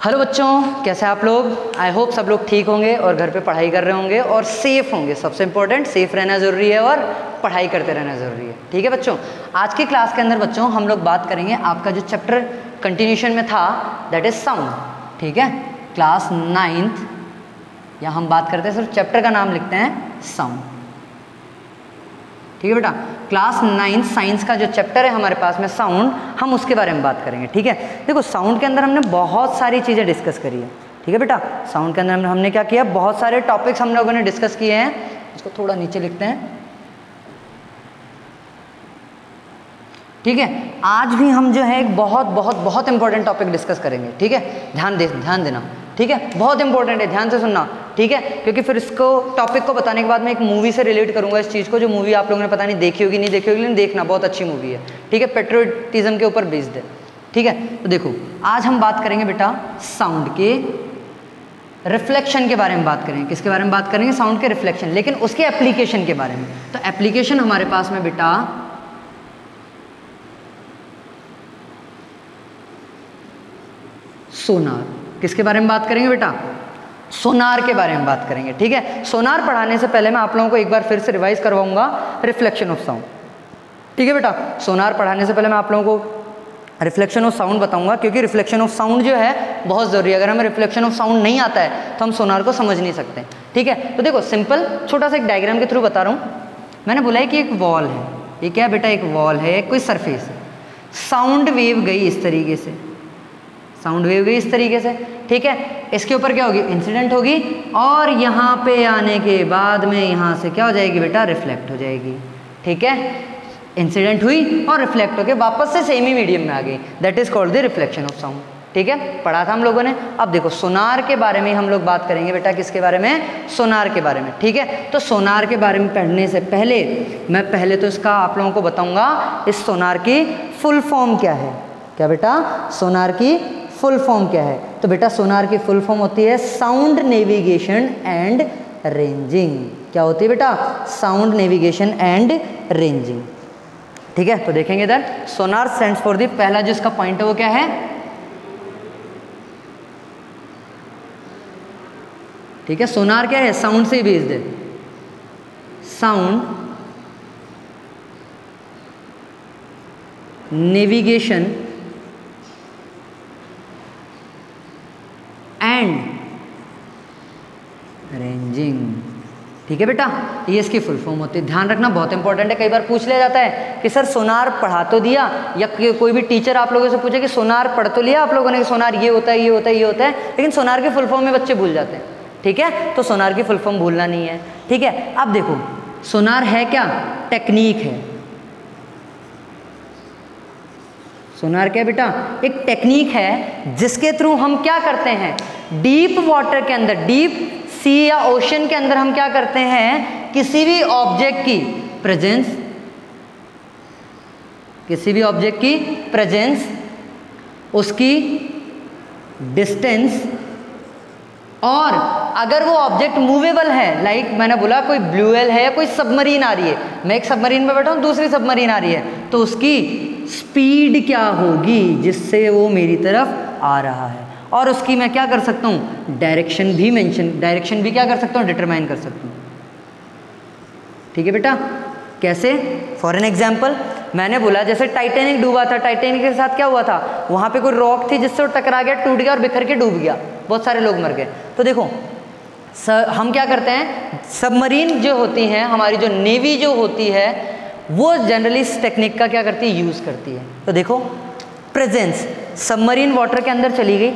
Hello बच्चों, कैसे हैं आप लोग। आई होप सब लोग ठीक होंगे और घर पे पढ़ाई कर रहे होंगे और सेफ़ होंगे। सबसे इम्पोर्टेंट सेफ़ रहना ज़रूरी है और पढ़ाई करते रहना ज़रूरी है। ठीक है बच्चों, आज की क्लास के अंदर बच्चों हम लोग बात करेंगे आपका जो चैप्टर कंटिन्यूशन में था, दैट इज़ साउंड। ठीक है, क्लास 9th या हम बात करते हैं सिर्फ चैप्टर का नाम लिखते हैं साउंड। ठीक है बेटा, क्लास 9 साइंस का जो चैप्टर है हमारे पास में साउंड, हम उसके बारे में बात करेंगे। ठीक है, देखो साउंड के अंदर हमने बहुत सारी चीज़ें डिस्कस करी है। ठीक है बेटा, साउंड के अंदर हमने क्या किया, बहुत सारे टॉपिक्स हम लोगों ने डिस्कस किए हैं। इसको थोड़ा नीचे लिखते हैं। ठीक है, आज भी हम जो है एक बहुत इंपॉर्टेंट टॉपिक डिस्कस करेंगे। ठीक है, ध्यान देना। ठीक है, बहुत इंपॉर्टेंट है, ध्यान से सुनना। ठीक है, क्योंकि फिर इसको टॉपिक को बताने के बाद मैं एक मूवी से रिलेट करूंगा इस चीज़ को, जो मूवी आप लोगों ने पता नहीं देखी होगी नहीं देखी होगी, लेकिन देखना, बहुत अच्छी मूवी है। ठीक है, पेट्रियोटिज्म के ऊपर बेस्ड है। ठीक है, तो देखो आज हम बात करेंगे बेटा साउंड के रिफ्लेक्शन के बारे में बात करेंगे। किसके बारे में बात करेंगे, साउंड के रिफ्लेक्शन, लेकिन उसके एप्लीकेशन के बारे में। तो एप्लीकेशन हमारे पास में बेटा सोनार। किसके बारे में बात करेंगे बेटा, सोनार के बारे में बात करेंगे। ठीक है, सोनार पढ़ाने से पहले मैं आप लोगों को एक बार फिर से रिवाइज करवाऊंगा रिफ्लेक्शन ऑफ साउंड। ठीक है बेटा, सोनार पढ़ाने से पहले मैं आप लोगों को रिफ्लेक्शन ऑफ साउंड बताऊंगा, क्योंकि रिफ्लेक्शन ऑफ साउंड जो है बहुत ज़रूरी है। अगर हमें रिफ्लेक्शन ऑफ साउंड नहीं आता है तो हम सोनार को समझ नहीं सकते। ठीक है, तो देखो सिंपल छोटा सा एक डायग्राम के थ्रू बता रहा हूँ। मैंने बोला है कि एक वॉल है, ये क्या है बेटा, एक वॉल है, कोई सरफेस है। साउंड वेव गई इस तरीके से, साउंड वेव गई इस तरीके से। ठीक है, इसके ऊपर क्या होगी, इंसिडेंट होगी, और यहाँ पे आने के बाद में यहाँ से क्या हो जाएगी बेटा, रिफ्लेक्ट हो जाएगी। ठीक है, इंसिडेंट हुई और रिफ्लेक्ट होके वापस से सेम ही मीडियम में आ गई, that is called the reflection of sound. ठीक है, पढ़ा था हम लोगों ने। अब देखो सोनार के बारे में हम लोग बात करेंगे बेटा, किसके बारे में, सोनार के बारे में। ठीक है, तो सोनार के बारे में पढ़ने से पहले मैं पहले तो इसका आप लोगों को बताऊंगा इस सोनार की फुल फॉर्म क्या है। क्या बेटा, सोनार की फुल फॉर्म क्या है। तो बेटा सोनार की फुल फॉर्म होती है साउंड नेविगेशन एंड रेंजिंग। क्या होती है बेटा, साउंड नेविगेशन एंड रेंजिंग। ठीक है, तो देखेंगे इधर, सोनार स्टैंड्स फॉर द, पहला जो इसका पॉइंट है वो क्या है, ठीक है, सोनार क्या है, साउंड से बेस्ड है। Sound navigation and ranging. ठीक है बेटा, ये इसकी फुल फॉर्म होती है। ध्यान रखना, बहुत इंपॉर्टेंट है। कई बार पूछ लिया जाता है कि सर सोनार पढ़ा तो दिया, या कोई भी टीचर आप लोगों से पूछे कि सोनार पढ़ तो लिया आप लोगों ने कि सोनार ये होता है ये होता है ये होता है, लेकिन सोनार की फुल फॉर्म में बच्चे भूल जाते हैं। ठीक है, तो सोनार की फुल फॉर्म भूलना नहीं है। ठीक है, अब देखो सोनार है क्या, टेक्निक है। सोनार क्या बेटा, एक टेक्निक है जिसके थ्रू हम क्या करते हैं, डीप वाटर के अंदर, डीप सी या ओशन के अंदर हम क्या करते हैं, किसी भी ऑब्जेक्ट की प्रेजेंस, किसी भी ऑब्जेक्ट की प्रेजेंस, उसकी डिस्टेंस, और अगर वो ऑब्जेक्ट मूवेबल है, लाइक मैंने बोला कोई ब्लू व्हेल है या कोई सबमरीन आ रही है, मैं एक सबमरीन में बैठा हूँ, दूसरी सबमरीन आ रही है, तो उसकी स्पीड क्या होगी जिससे वो मेरी तरफ आ रहा है, और उसकी मैं क्या कर सकता हूँ, डायरेक्शन भी क्या कर सकता हूँ, डिटरमाइन कर सकता हूँ। ठीक है बेटा, कैसे, फॉर एन एग्जाम्पल मैंने बोला जैसे टाइटैनिक डूबा था, टाइटैनिक के साथ क्या हुआ था, वहाँ पे कोई रॉक थी जिससे वो टकरा गया, टूट गया और बिखर के डूब गया, बहुत सारे लोग मर गए। तो देखो हम क्या करते हैं, सबमरीन जो होती हैं हमारी, जो नेवी जो होती है, वो जनरली इस टेक्निक का क्या करती है, यूज़ करती है। तो देखो प्रेजेंस, सबमरीन वाटर के अंदर चली गई।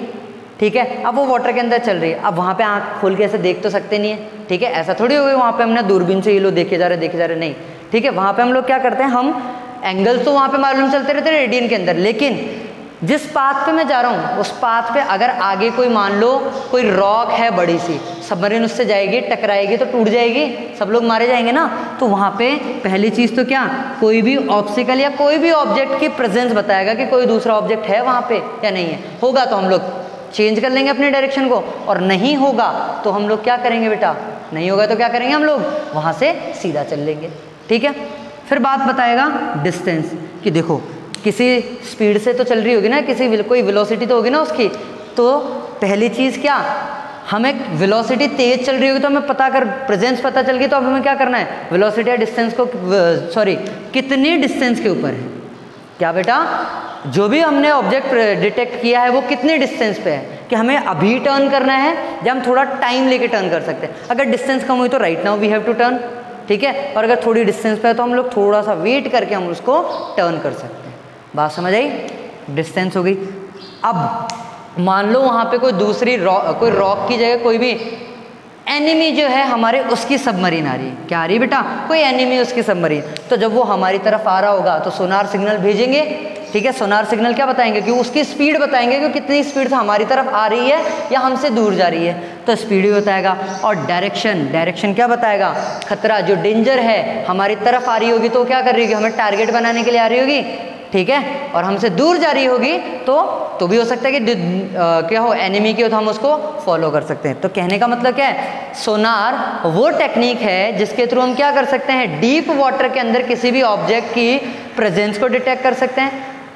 ठीक है, अब वो वाटर के अंदर चल रही है, अब वहाँ पे आँख खोल के ऐसे देख तो सकते नहीं है। ठीक है, ऐसा थोड़ी हो गई वहाँ पे हमने दूरबीन से ये लोग देखे जा रहे नहीं। ठीक है, वहाँ पे हम लोग क्या करते हैं, हम एंगल्स तो वहाँ पे मालूम चलते रहते हैं रेडियन के अंदर, लेकिन जिस पाथ पे मैं जा रहा हूँ उस पाथ पे अगर आगे कोई मान लो कोई रॉक है बड़ी सी, सबमरीन उससे जाएगी, टकराएगी तो टूट जाएगी, सब लोग मारे जाएंगे ना। तो वहाँ पे पहली चीज़ तो क्या, कोई भी ऑब्स्टिकल या कोई भी ऑब्जेक्ट की प्रेजेंस बताएगा कि कोई दूसरा ऑब्जेक्ट है वहाँ पे या नहीं है। होगा तो हम लोग चेंज कर लेंगे अपनी डायरेक्शन को, और नहीं होगा तो हम लोग क्या करेंगे बेटा, नहीं होगा तो क्या करेंगे, हम लोग वहाँ से सीधा चल लेंगे। ठीक है, फिर बात बताएगा डिस्टेंस कि देखो किसी स्पीड से तो चल रही होगी ना, किसी कोई वेलोसिटी तो होगी ना उसकी, तो पहली चीज़ क्या, हमें वेलोसिटी तेज चल रही होगी तो हमें पता कर, प्रेजेंस पता चल गई तो अब हमें क्या करना है, वेलोसिटी या डिस्टेंस को कितनी डिस्टेंस के ऊपर है, क्या बेटा, जो भी हमने ऑब्जेक्ट डिटेक्ट किया है वो कितने डिस्टेंस पे है, कि हमें अभी टर्न करना है या हम थोड़ा टाइम लेके टर्न कर सकते हैं। अगर डिस्टेंस कम हुई तो right now we have to turn, ठीक है, और अगर थोड़ी डिस्टेंस पे है तो हम लोग थोड़ा सा वेट करके हम उसको टर्न कर सकते हैं। बात समझ आई, डिस्टेंस हो गई। अब मान लो वहाँ पे कोई दूसरी कोई रॉक की जगह कोई भी एनिमी जो है हमारे, उसकी सबमरीन आ रही है, क्या आ रही है बेटा, कोई एनिमी उसकी सबमरीन, तो जब वो हमारी तरफ आ रहा होगा तो सोनार सिग्नल भेजेंगे, ठीक है, सोनार सिग्नल क्या बताएंगे, कि उसकी स्पीड बताएंगे कि कितनी स्पीड से हमारी तरफ आ रही है या हमसे दूर जा रही है, तो स्पीड भी बताएगा। और डायरेक्शन क्या बताएगा, खतरा जो डेंजर है हमारी तरफ आ रही होगी तो क्या कर रही होगी, हमें टारगेट बनाने के लिए आ रही होगी, ठीक है, और हमसे दूर जा रही होगी तो भी हो सकता है कि क्या हो, एनिमी की हो तो हम उसको फॉलो कर सकते हैं। तो कहने का मतलब क्या है, सोनार वो टेक्निक है जिसके थ्रू हम क्या कर सकते हैं, डीप वाटर के अंदर किसी भी ऑब्जेक्ट की प्रेजेंस को डिटेक्ट कर सकते हैं,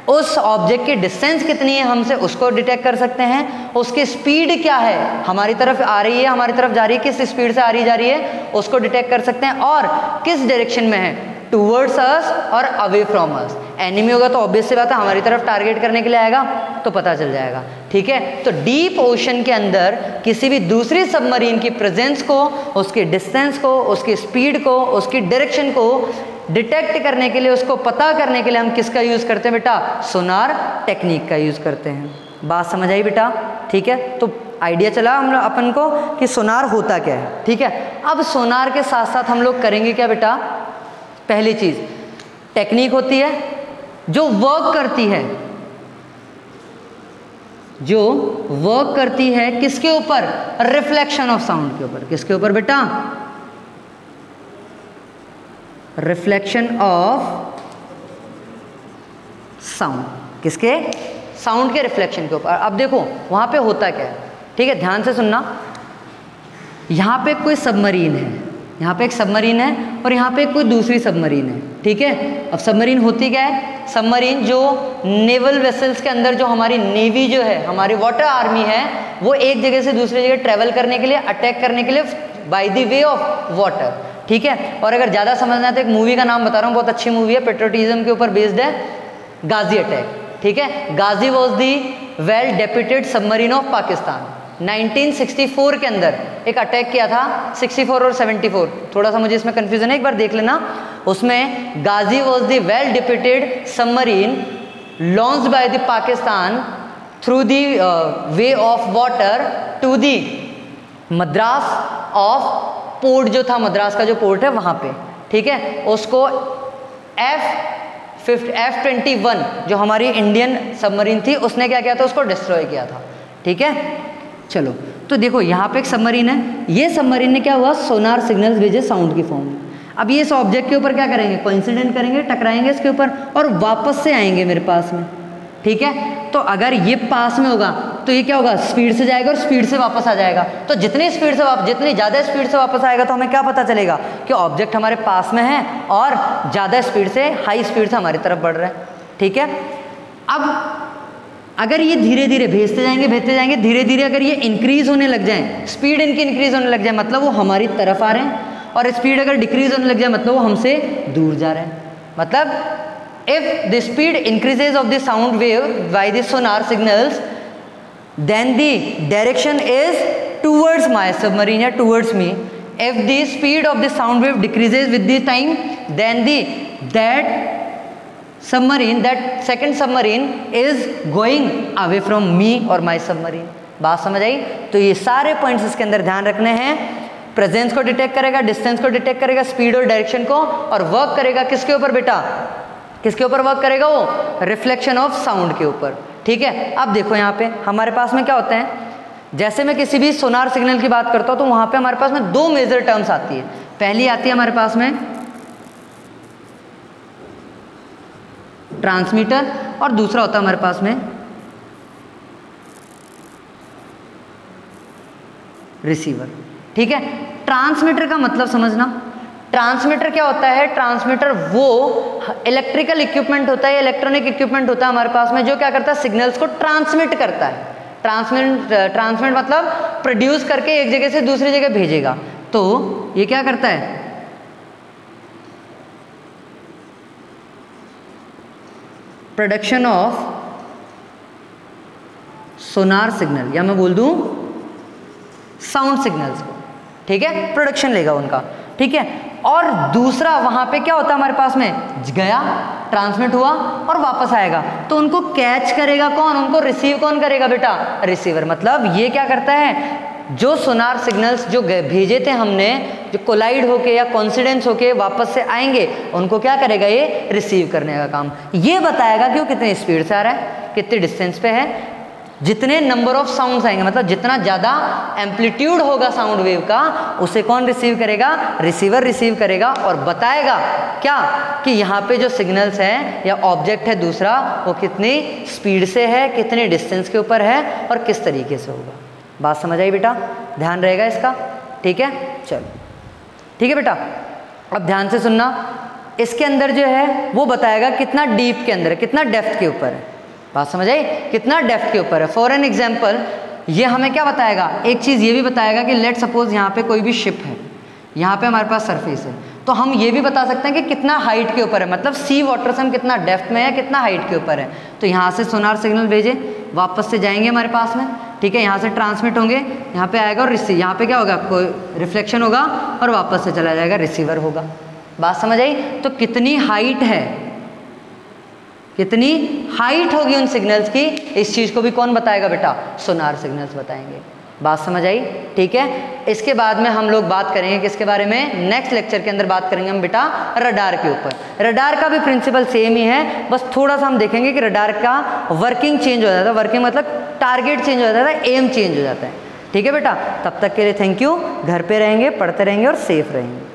उस ऑब्जेक्ट की डिस्टेंस कितनी है हमसे उसको डिटेक्ट कर सकते हैं, उसकी स्पीड क्या है, हमारी तरफ आ रही है हमारी तरफ जा रही है, किस स्पीड से आ रही जा रही है उसको डिटेक्ट कर सकते हैं, और किस डायरेक्शन में है, टूवर्ड्स अस और अवे फ्रॉम अस। एनिमी होगा तो ऑब्वियस सी बात है हमारी तरफ टारगेट करने के लिए आएगा तो पता चल जाएगा, ठीक है। तो डीप ओशन के अंदर किसी भी दूसरी सबमरीन की प्रेजेंस को, उसकी डिस्टेंस को, उसकी स्पीड को, उसकी डायरेक्शन को डिटेक्ट करने के लिए, उसको पता करने के लिए हम किसका यूज़ करते हैं बेटा, सोनार टेक्निक का यूज़ करते हैं। बात समझ आई बेटा, ठीक है। तो आइडिया चला हम लोग अपन को कि सोनार होता क्या है, ठीक है। अब सोनार के साथ साथ हम लोग करेंगे क्या बेटा, पहली चीज़ टेक्निक होती है जो वर्क करती है किसके ऊपर, रिफ्लेक्शन ऑफ साउंड के ऊपर, किसके ऊपर बेटा, रिफ्लेक्शन ऑफ साउंड, किसके, साउंड के रिफ्लेक्शन के ऊपर। अब देखो वहां पे होता क्या है, ठीक है, ध्यान से सुनना। यहां पे कोई सबमरीन है, यहाँ पे एक सबमरीन है और यहाँ पे कोई दूसरी सबमरीन है, ठीक है। अब सबमरीन होती क्या है, सबमरीन जो नेवल वेसल्स के अंदर, जो हमारी नेवी जो है, हमारी वाटर आर्मी है, वो एक जगह से दूसरी जगह ट्रेवल करने के लिए, अटैक करने के लिए by the way of water, ठीक है। और अगर ज़्यादा समझना है तो एक मूवी का नाम बता रहा हूँ, बहुत अच्छी मूवी है, पेट्रोटिज्म के ऊपर बेस्ड है, गाजी अटैक, ठीक है। Ghazi was the well deputed submarine of Pakistan. 1964 के अंदर एक अटैक किया था, 64 और 74, थोड़ा सा मुझे इसमें कंफ्यूजन है, एक बार देख लेना। उसमें Ghazi was the well deputed submarine launched by the Pakistan through the way of water to the Madras of port, जो था मद्रास का जो पोर्ट है वहाँ पे, ठीक है। उसको F-21 जो हमारी इंडियन सबमरीन थी उसने क्या किया था, उसको डिस्ट्रॉय किया था, ठीक है। चलो तो देखो यहाँ पे एक सबमरीन है, ये सबमरीन ने क्या हुआ, सोनार सिग्नल्स भेजे साउंड की फॉर्म में। अब ये इस ऑब्जेक्ट के ऊपर क्या करेंगे, कोइंसिडेंट करेंगे, टकराएंगे इसके ऊपर और वापस से आएंगे मेरे पास में, ठीक है। तो अगर ये पास में होगा तो ये क्या होगा, स्पीड से जाएगा और स्पीड से वापस आ जाएगा। तो जितनी ज़्यादा स्पीड से वापस आएगा तो हमें क्या पता चलेगा कि ऑब्जेक्ट हमारे पास में है और ज़्यादा स्पीड से, हाई स्पीड से हमारी तरफ बढ़ रहा है, ठीक है। अब अगर ये धीरे धीरे भेजते जाएंगे, धीरे धीरे अगर ये इंक्रीज होने लग जाए, स्पीड इनकी इंक्रीज होने लग जाए, मतलब वो हमारी तरफ आ रहे हैं, और स्पीड अगर डिक्रीज होने लग जाए मतलब वो हमसे दूर जा रहे हैं। मतलब if the speed increases of the sound wave by the sonar signals, then the direction is towards my submarine or towards me. If the speed of the sound wave decreases with the time, then that second submarine is going away from me or my submarine. बात समझ आई? तो ये सारे points इसके अंदर ध्यान रखने हैं। प्रेजेंस को डिटेक्ट करेगा, डिस्टेंस को डिटेक्ट करेगा, स्पीड और डायरेक्शन को, और वर्क करेगा किसके ऊपर बेटा, किसके ऊपर वर्क करेगा वो, रिफ्लेक्शन ऑफ साउंड के ऊपर, ठीक है। अब देखो यहाँ पे हमारे पास में क्या होते हैं, जैसे मैं किसी भी सोनार सिग्नल की बात करता हूँ तो वहाँ पे हमारे पास में दो मेजर टर्म्स आती है। पहली आती है हमारे पास में ट्रांसमीटर और दूसरा होता है हमारे पास में रिसीवर, ठीक है। ट्रांसमीटर का मतलब समझना, ट्रांसमीटर क्या होता है, ट्रांसमीटर वो इलेक्ट्रिकल इक्विपमेंट होता है, इलेक्ट्रॉनिक इक्विपमेंट होता है हमारे पास में, जो क्या करता है, सिग्नल्स को ट्रांसमिट करता है, ट्रांसमिट मतलब प्रोड्यूस करके एक जगह से दूसरी जगह भेजेगा। तो ये क्या करता है, प्रोडक्शन ऑफ सोनार सिग्नल, या मैं बोल दूं साउंड सिग्नल्स को, ठीक है, प्रोडक्शन लेगा उनका, ठीक है। और दूसरा वहां पे क्या होता है हमारे पास में, गया, ट्रांसमिट हुआ और वापस आएगा, तो उनको कैच करेगा कौन, उनको रिसीव कौन करेगा बेटा, रिसीवर। मतलब ये क्या करता है, जो सोनार सिग्नल्स जो भेजे थे हमने, जो कोलाइड होके या कॉन्सिडेंस होके वापस से आएंगे, उनको क्या करेगा, ये रिसीव करने का काम। ये बताएगा कि वो कितनी स्पीड से आ रहा है, कितने डिस्टेंस पे है, जितने नंबर ऑफ साउंड्स आएंगे, मतलब जितना ज़्यादा एम्पलीट्यूड होगा साउंड वेव का, उसे कौन रिसीव करेगा, रिसीवर रिसीव करेगा, और बताएगा क्या कि यहाँ पे जो सिग्नल्स हैं या ऑब्जेक्ट है दूसरा, वो कितनी स्पीड से है, कितने डिस्टेंस के ऊपर है और किस तरीके से होगा। बात समझ आई बेटा, ध्यान रहेगा इसका, ठीक है। चलो ठीक है बेटा, अब ध्यान से सुनना, इसके अंदर जो है वो बताएगा कितना डीप के अंदर है, कितना डेप्थ के ऊपर है। बात समझ आई, कितना डेप्थ के ऊपर है। फॉर एन एग्जाम्पल ये हमें क्या बताएगा, एक चीज़ ये भी बताएगा कि लेट सपोज यहाँ पे कोई भी शिप है, यहाँ पे हमारे पास सरफेस है, तो हम ये भी बता सकते हैं कि कितना हाइट के ऊपर है, मतलब सी वाटर से हम कितना डेप्थ में है, कितना हाइट के ऊपर है। तो यहाँ से सोनार सिग्नल भेजे, वापस से जाएंगे हमारे पास में, ठीक है, यहाँ से ट्रांसमिट होंगे, यहाँ पे आएगा और रिसीव, यहाँ पे क्या होगा, कोई रिफ्लेक्शन होगा और वापस से चला जाएगा, रिसीवर होगा। बात समझ आई। तो कितनी हाइट है, कितनी हाइट होगी उन सिग्नल्स की, इस चीज़ को भी कौन बताएगा बेटा, सोनार सिग्नल्स बताएंगे। बात समझ आई, ठीक है। इसके बाद में हम लोग बात करेंगे किसके बारे में, नेक्स्ट लेक्चर के अंदर बात करेंगे हम बेटा रडार के ऊपर। रडार का भी प्रिंसिपल सेम ही है, बस थोड़ा सा हम देखेंगे कि रडार का वर्किंग चेंज हो जाता है, वर्किंग मतलब टारगेट चेंज हो जाता है, एम चेंज हो जाता है, ठीक है बेटा। तब तक के लिए थैंक यू, घर पे रहेंगे, पढ़ते रहेंगे और सेफ रहेंगे।